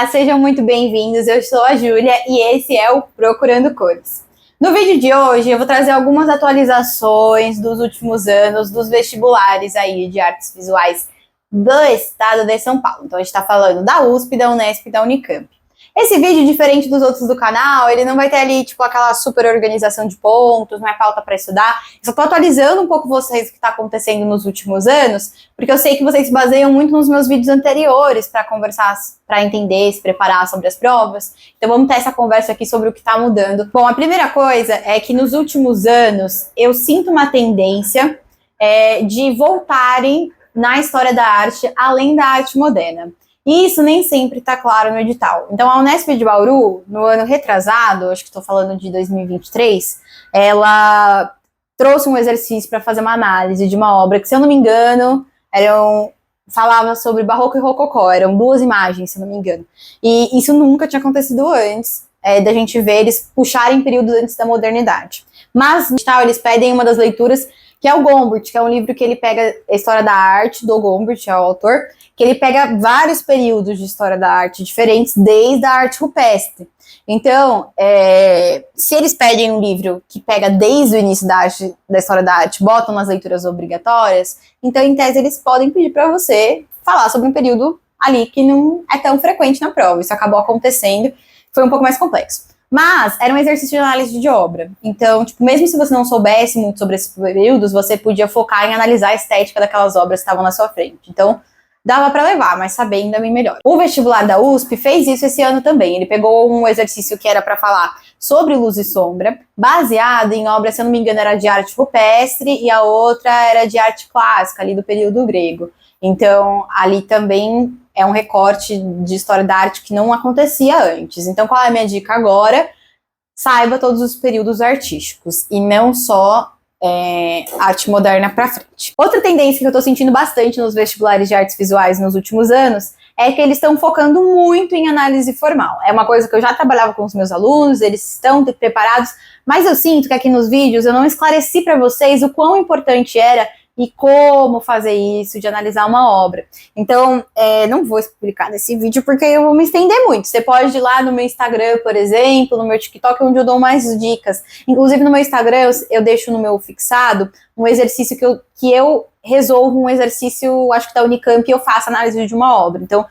Olá, sejam muito bem-vindos. Eu sou a Júlia e esse é o Procurando Cores. No vídeo de hoje eu vou trazer algumas atualizações dos últimos anos dos vestibulares aí de artes visuais do estado de São Paulo. Então a gente está falando da USP, da Unesp e da Unicamp. Esse vídeo, diferente dos outros do canal, ele não vai ter ali, tipo, aquela super organização de pontos, não é pauta para estudar. Eu só tô atualizando um pouco vocês o que está acontecendo nos últimos anos, porque eu sei que vocês se baseiam muito nos meus vídeos anteriores para conversar, para entender, se preparar sobre as provas. Então vamos ter essa conversa aqui sobre o que está mudando. Bom, a primeira coisa é que nos últimos anos eu sinto uma tendência de voltarem na história da arte, além da arte moderna. E isso nem sempre está claro no edital. Então, a Unesp de Bauru, no ano retrasado, acho que estou falando de 2023, ela trouxe um exercício para fazer uma análise de uma obra que, se eu não me engano, falava sobre barroco e rococó, eram duas imagens, se eu não me engano. E isso nunca tinha acontecido antes, da gente ver eles puxarem períodos antes da modernidade. Mas, no edital, eles pedem uma das leituras, que é o Gombrich, que é um livro que ele pega a história da arte do Gombrich, é o autor, que ele pega vários períodos de história da arte diferentes, desde a arte rupestre. Então, se eles pedem um livro que pega desde o início da história da arte, botam nas leituras obrigatórias, então, em tese, eles podem pedir para você falar sobre um período ali que não é tão frequente na prova. Isso acabou acontecendo, foi um pouco mais complexo. Mas era um exercício de análise de obra. Então, tipo, mesmo se você não soubesse muito sobre esses períodos, você podia focar em analisar a estética daquelas obras que estavam na sua frente. Então, dava para levar, mas saber ainda bem melhor. O vestibular da USP fez isso esse ano também. Ele pegou um exercício que era para falar sobre luz e sombra, baseado em obras, se eu não me engano, era de arte rupestre e a outra era de arte clássica, ali do período grego. Então, ali também é um recorte de história da arte que não acontecia antes. Então, qual é a minha dica agora? Saiba todos os períodos artísticos e não só arte moderna para frente. Outra tendência que eu tô sentindo bastante nos vestibulares de artes visuais nos últimos anos é que eles estão focando muito em análise formal. É uma coisa que eu já trabalhava com os meus alunos, eles estão preparados, mas eu sinto que aqui nos vídeos eu não esclareci para vocês o quão importante era e como fazer isso, de analisar uma obra. Então, não vou explicar nesse vídeo porque eu vou me estender muito. Você pode ir lá no meu Instagram, por exemplo, no meu TikTok, onde eu dou mais dicas. Inclusive, no meu Instagram, eu deixo no meu fixado um exercício que eu resolvo, um exercício, acho que da Unicamp, e eu faço análise de uma obra. Então,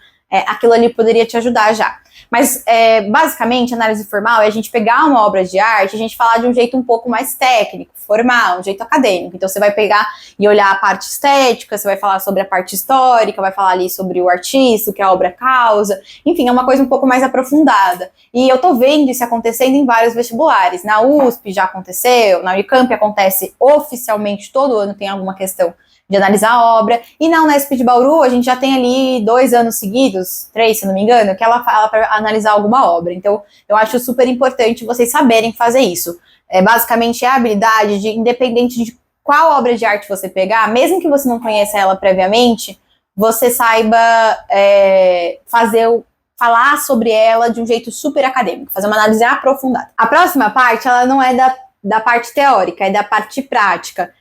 aquilo ali poderia te ajudar já. Mas, basicamente, análise formal é a gente pegar uma obra de arte e a gente falar de um jeito um pouco mais técnico, formal, um jeito acadêmico. Então, você vai pegar e olhar a parte estética, você vai falar sobre a parte histórica, vai falar ali sobre o artista, o que a obra causa. Enfim, é uma coisa um pouco mais aprofundada. E eu tô vendo isso acontecendo em vários vestibulares. Na USP já aconteceu, na Unicamp acontece oficialmente, todo ano tem alguma questão de analisar a obra, e na Unesp de Bauru a gente já tem ali 2 anos seguidos, 3 se não me engano, que ela fala para analisar alguma obra. Então eu acho super importante vocês saberem fazer isso. Basicamente é a habilidade de, independente de qual obra de arte você pegar, mesmo que você não conheça ela previamente, você saiba falar sobre ela de um jeito super acadêmico, fazer uma análise aprofundada. A próxima parte, ela não é da parte teórica, é da parte prática.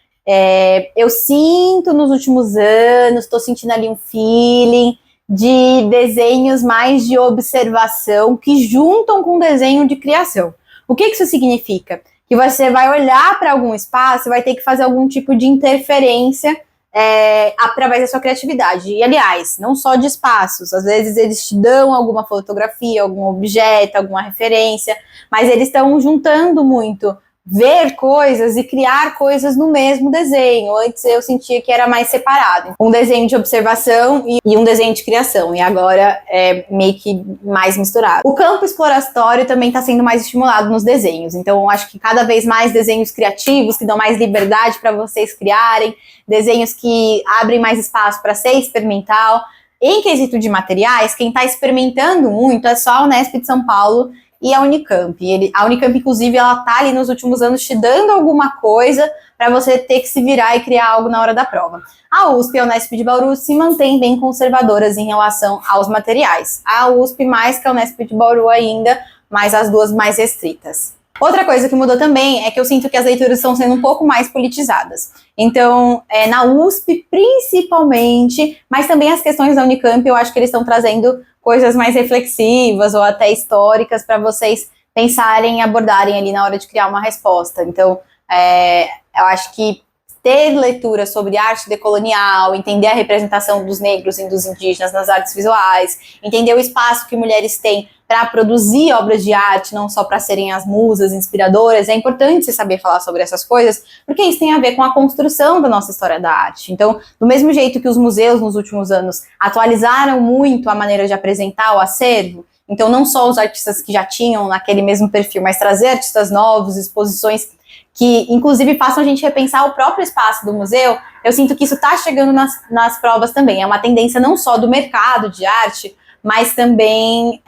Eu sinto nos últimos anos, estou sentindo ali um feeling de desenhos mais de observação que juntam com desenho de criação. O que isso significa? Que você vai olhar para algum espaço e vai ter que fazer algum tipo de interferência através da sua criatividade. E, aliás, não só de espaços, às vezes eles te dão alguma fotografia, algum objeto, alguma referência, mas eles estão juntando muito ver coisas e criar coisas no mesmo desenho. Antes eu sentia que era mais separado. Um desenho de observação e um desenho de criação. E agora é meio que mais misturado. O campo exploratório também está sendo mais estimulado nos desenhos. Então eu acho que cada vez mais desenhos criativos, que dão mais liberdade para vocês criarem. Desenhos que abrem mais espaço para ser experimental. Em quesito de materiais, quem está experimentando muito é só a Unesp de São Paulo e a Unicamp. A Unicamp, inclusive, ela tá ali nos últimos anos te dando alguma coisa para você ter que se virar e criar algo na hora da prova. A USP e a Unesp de Bauru se mantêm bem conservadoras em relação aos materiais. A USP mais que a Unesp de Bauru ainda, mas as duas mais restritas. Outra coisa que mudou também é que eu sinto que as leituras estão sendo um pouco mais politizadas. Então, na USP, principalmente, mas também as questões da Unicamp, eu acho que eles estão trazendo coisas mais reflexivas ou até históricas para vocês pensarem e abordarem ali na hora de criar uma resposta. Então, eu acho que ter leitura sobre arte decolonial, entender a representação dos negros e dos indígenas nas artes visuais, entender o espaço que mulheres têm para produzir obras de arte, não só para serem as musas inspiradoras, é importante você saber falar sobre essas coisas, porque isso tem a ver com a construção da nossa história da arte. Então, do mesmo jeito que os museus nos últimos anos atualizaram muito a maneira de apresentar o acervo, então não só os artistas que já tinham naquele mesmo perfil, mas trazer artistas novos, exposições que inclusive façam a gente repensar o próprio espaço do museu, eu sinto que isso está chegando nas provas também. É uma tendência não só do mercado de arte, mas também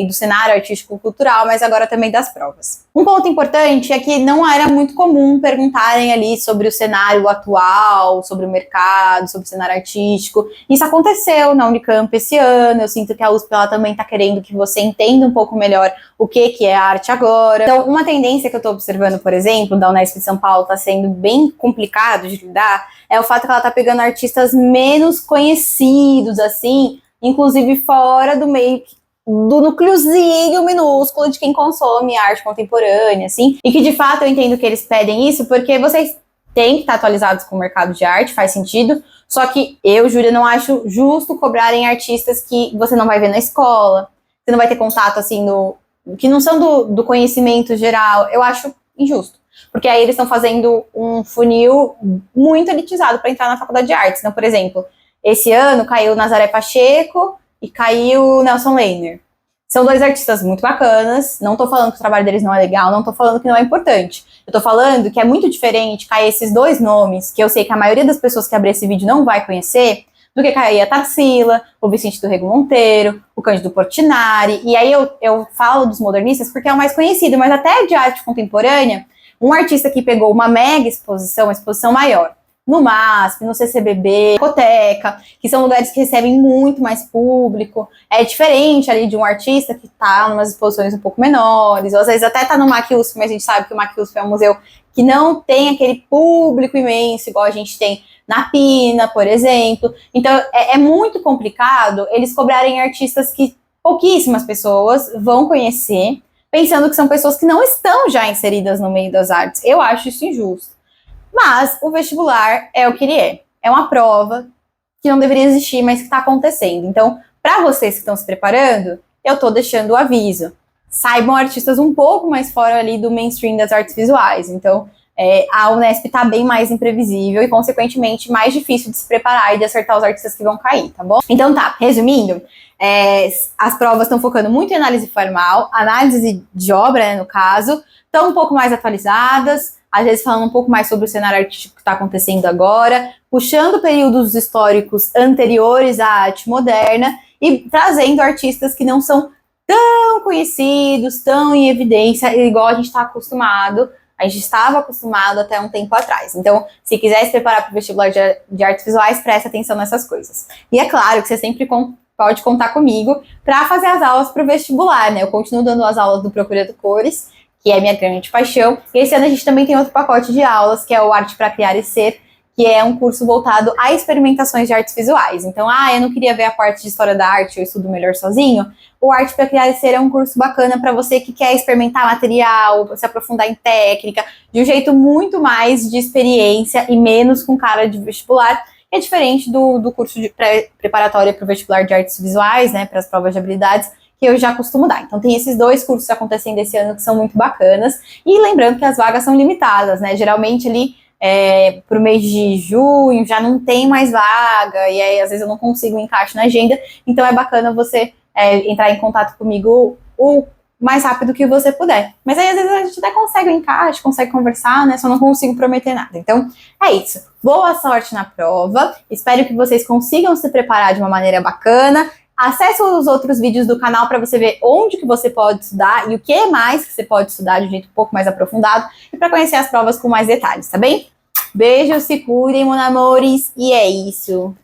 do cenário artístico-cultural, mas agora também das provas. Um ponto importante é que não era muito comum perguntarem ali sobre o cenário atual, sobre o mercado, sobre o cenário artístico. Isso aconteceu na Unicamp esse ano, eu sinto que a USP ela também está querendo que você entenda um pouco melhor o que é arte agora. Então, uma tendência que eu estou observando, por exemplo, da Unesp de São Paulo está sendo bem complicado de lidar, é o fato que ela está pegando artistas menos conhecidos, assim, inclusive fora do meio do núcleozinho minúsculo de quem consome arte contemporânea, assim, e que de fato eu entendo que eles pedem isso porque vocês têm que estar atualizados com o mercado de arte, faz sentido, só que eu, Júlia, não acho justo cobrarem artistas que você não vai ver na escola, você não vai ter contato, assim, que não são do conhecimento geral, eu acho injusto, porque aí eles estão fazendo um funil muito elitizado para entrar na faculdade de artes. Então, por exemplo, esse ano caiu Nazaré Pacheco e caiu Nelson Leiner. São dois artistas muito bacanas, não tô falando que o trabalho deles não é legal, não tô falando que não é importante. Eu tô falando que é muito diferente cair esses dois nomes, que eu sei que a maioria das pessoas que abrir esse vídeo não vai conhecer, do que cair a Tarsila, o Vicente do Rego Monteiro, o Cândido Portinari. E aí eu falo dos modernistas porque é o mais conhecido, mas até de arte contemporânea, um artista que pegou uma mega exposição, uma exposição maior, no MASP, no CCBB, Coteca, que são lugares que recebem muito mais público. É diferente ali de um artista que está em umas exposições um pouco menores, ou às vezes até está no MAC-USP, mas a gente sabe que o MAC-USP é um museu que não tem aquele público imenso, igual a gente tem na Pina, por exemplo. Então, é muito complicado eles cobrarem artistas que pouquíssimas pessoas vão conhecer, pensando que são pessoas que não estão já inseridas no meio das artes. Eu acho isso injusto. Mas o vestibular é o que ele é. É uma prova que não deveria existir, mas que está acontecendo. Então, para vocês que estão se preparando, eu estou deixando o aviso. Saibam artistas um pouco mais fora ali do mainstream das artes visuais. Então, a Unesp está bem mais imprevisível e, consequentemente, mais difícil de se preparar e de acertar os artistas que vão cair, tá bom? Então tá, resumindo, as provas estão focando muito em análise formal, análise de obra, né, no caso, estão um pouco mais atualizadas, às vezes falando um pouco mais sobre o cenário artístico que está acontecendo agora, puxando períodos históricos anteriores à arte moderna e trazendo artistas que não são tão conhecidos, tão em evidência, igual a gente está acostumado. A gente estava acostumado até um tempo atrás. Então, se quiser se preparar para o vestibular de artes visuais, preste atenção nessas coisas. E é claro que você sempre pode contar comigo para fazer as aulas para o vestibular, né? Eu continuo dando as aulas do Procurando Cores, que é minha grande paixão. E esse ano a gente também tem outro pacote de aulas, que é o Arte para Criar e Ser, que é um curso voltado a experimentações de artes visuais. Então, eu não queria ver a parte de história da arte, eu estudo melhor sozinho. O Arte para Criar e Ser é um curso bacana para você que quer experimentar material, se aprofundar em técnica, de um jeito muito mais de experiência e menos com cara de vestibular. É diferente do curso de preparatória para o vestibular de artes visuais, né, para as provas de habilidades, que eu já costumo dar. Então tem esses dois cursos acontecendo esse ano que são muito bacanas. E lembrando que as vagas são limitadas, né? Geralmente ali pro mês de junho já não tem mais vaga, e aí às vezes eu não consigo um encaixe na agenda, então é bacana você entrar em contato comigo o mais rápido que você puder. Mas aí às vezes a gente até consegue um encaixe, consegue conversar, né? Só não consigo prometer nada. Então é isso. Boa sorte na prova. Espero que vocês consigam se preparar de uma maneira bacana. Acesse os outros vídeos do canal para você ver onde que você pode estudar e o que mais que você pode estudar de um jeito um pouco mais aprofundado e para conhecer as provas com mais detalhes, tá bem? Beijo, se cuidem, mon amores, e é isso.